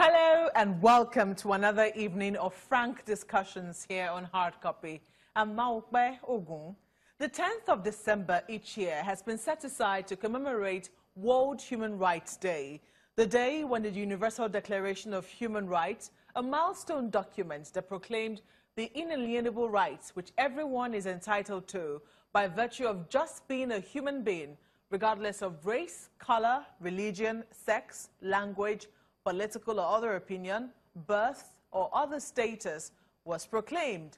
Hello and welcome to another evening of frank discussions here on Hard Copy. I'm Maokbe Ogun. The 10th of December each year has been set aside to commemorate World Human Rights Day, the day when the Universal Declaration of Human Rights, a milestone document that proclaimed the inalienable rights which everyone is entitled to by virtue of just being a human being, regardless of race, color, religion, sex, language, political or other opinion, birth, or other status, was proclaimed.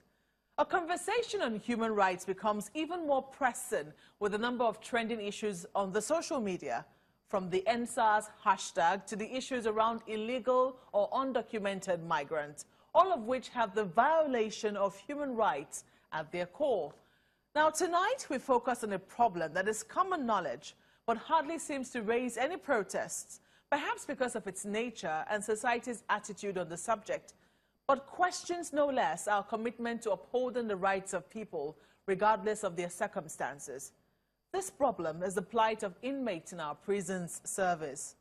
A conversation on human rights becomes even more pressing with a number of trending issues on the social media, from the EndSARS hashtag to the issues around illegal or undocumented migrants, all of which have the violation of human rights at their core. Now, tonight we focus on a problem that is common knowledge, but hardly seems to raise any protests, perhaps because of its nature and society's attitude on the subject, but questions no less our commitment to upholding the rights of people, regardless of their circumstances. This problem is the plight of inmates in our prisons service.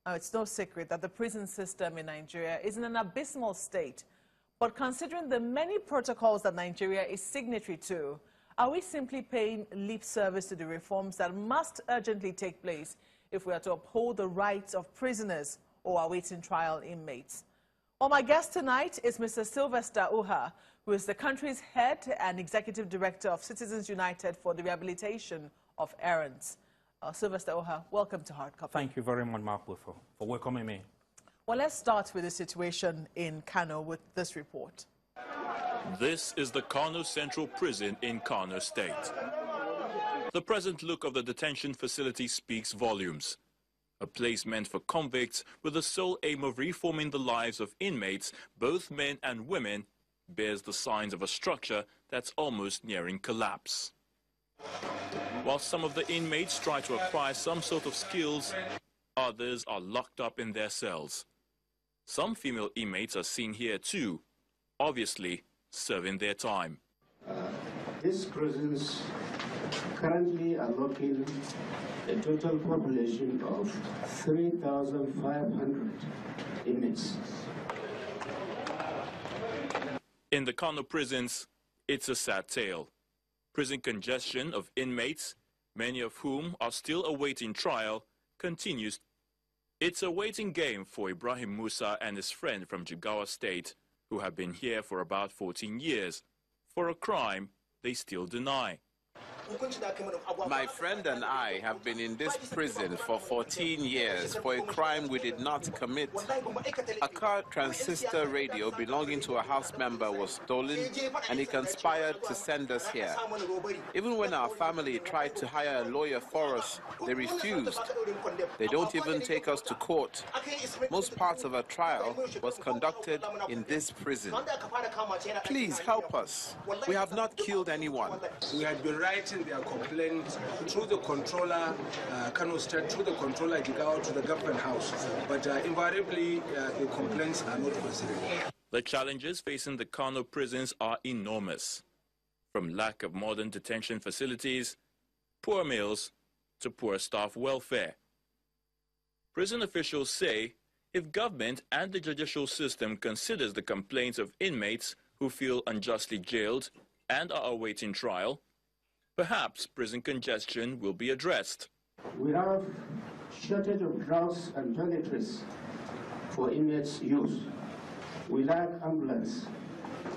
Now, it's no secret that the prison system in Nigeria is in an abysmal state, but considering the many protocols that Nigeria is signatory to, are we simply paying lip service to the reforms that must urgently take place if we are to uphold the rights of prisoners or awaiting trial inmates? Well, my guest tonight is Mr. Sylvester Uha, who is the country's head and executive director of Citizens United for the Rehabilitation of Errants. Sylvester Uha, welcome to Hard Copy. Thank you very much, Marco, for welcoming me. Well, let's start with the situation in Kano with this report. This is the Kano Central Prison in Kano State. The present look of the detention facility speaks volumes. A place meant for convicts with the sole aim of reforming the lives of inmates, both men and women, bears the signs of a structure that's almost nearing collapse. While some of the inmates try to acquire some sort of skills, others are locked up in their cells. Some female inmates are seen here too, obviously serving their time. These prisons currently are locking a total population of 3,500 inmates. In the Kano prisons, it's a sad tale. Prison congestion of inmates, many of whom are still awaiting trial, continues. It's a waiting game for Ibrahim Musa and his friend from Jigawa State, who have been here for about 14 years, for a crime they still deny. My friend and I have been in this prison for 14 years for a crime we did not commit. A car transistor radio belonging to a house member was stolen, and he conspired to send us here. Even when our family tried to hire a lawyer for us, they refused. They don't even take us to court. Most parts of our trial was conducted in this prison. Please help us. We have not killed anyone. We had been writing their complaints through the controller, Kano State, through the controller Jigawa to the government house. But invariably, the complaints are not considered. The challenges facing the Kano prisons are enormous. From lack of modern detention facilities, poor meals, to poor staff welfare. Prison officials say if government and the judicial system considers the complaints of inmates who feel unjustly jailed and are awaiting trial, perhaps prison congestion will be addressed. We have shortage of drugs and toiletries for inmates' use. We lack ambulance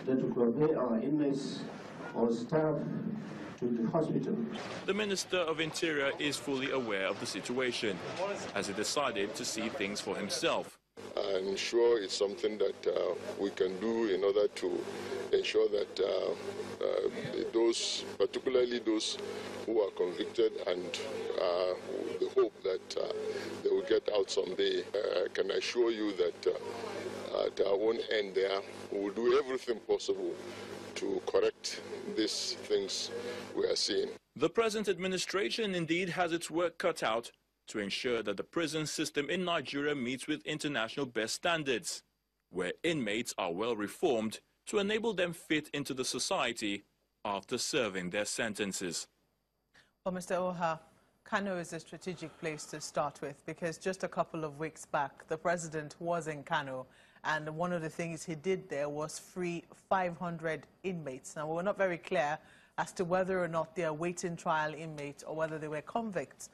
that will convey our inmates or staff to the hospital. The Minister of Interior is fully aware of the situation, as he decided to see things for himself. I'm sure it's something that we can do in order to ensure that those, particularly those who are convicted and the hope that they will get out someday, I can assure you that at our own end there, we will do everything possible to correct these things we are seeing. The present administration indeed has its work cut out to ensure that the prison system in Nigeria meets with international best standards, where inmates are well reformed to enable them fit into the society after serving their sentences. Well, Mr. Oha, Kano is a strategic place to start with, because just a couple of weeks back, the president was in Kano, and one of the things he did there was free 500 inmates. Now, we're not very clear as to whether or not they are waiting trial inmates or whether they were convicts,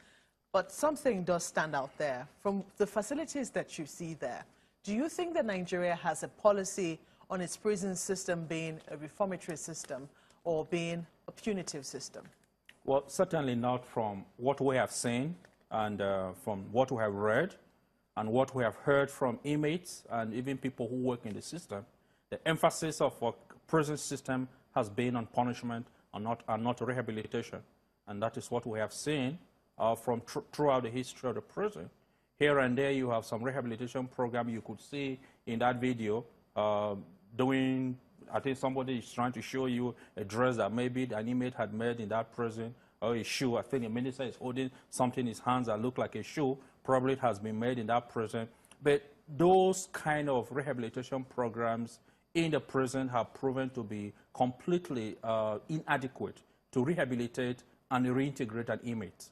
but something does stand out there. From the facilities that you see there, do you think that Nigeria has a policy on its prison system being a reformatory system or being a punitive system? Well, certainly not from what we have seen and from what we have read and what we have heard from inmates and even people who work in the system. The emphasis of our prison system has been on punishment and not rehabilitation. And that is what we have seen throughout the history of the prison. Here and there you have some rehabilitation program you could see in that video I think somebody is trying to show you a dress that maybe an inmate had made in that prison, or a shoe. I think the minister is holding something in his hands that looks like a shoe. Probably it has been made in that prison. But those kind of rehabilitation programs in the prison have proven to be completely inadequate to rehabilitate and reintegrate an inmate.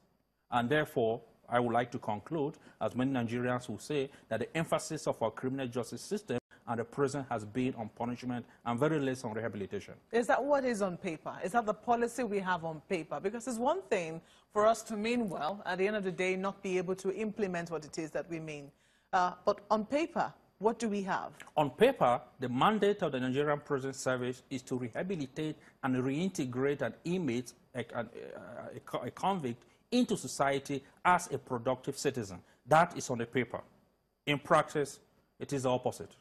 And therefore, I would like to conclude, as many Nigerians will say, that the emphasis of our criminal justice system and the prison has been on punishment and very less on rehabilitation. Is that what is on paper? Is that the policy we have on paper? Because it's one thing for us to mean well, at the end of the day, not be able to implement what it is that we mean. But on paper, what do we have? On paper, the mandate of the Nigerian Prison Service is to rehabilitate and reintegrate an inmate, a convict, into society as a productive citizen. That is on the paper. In practice, it is the opposite.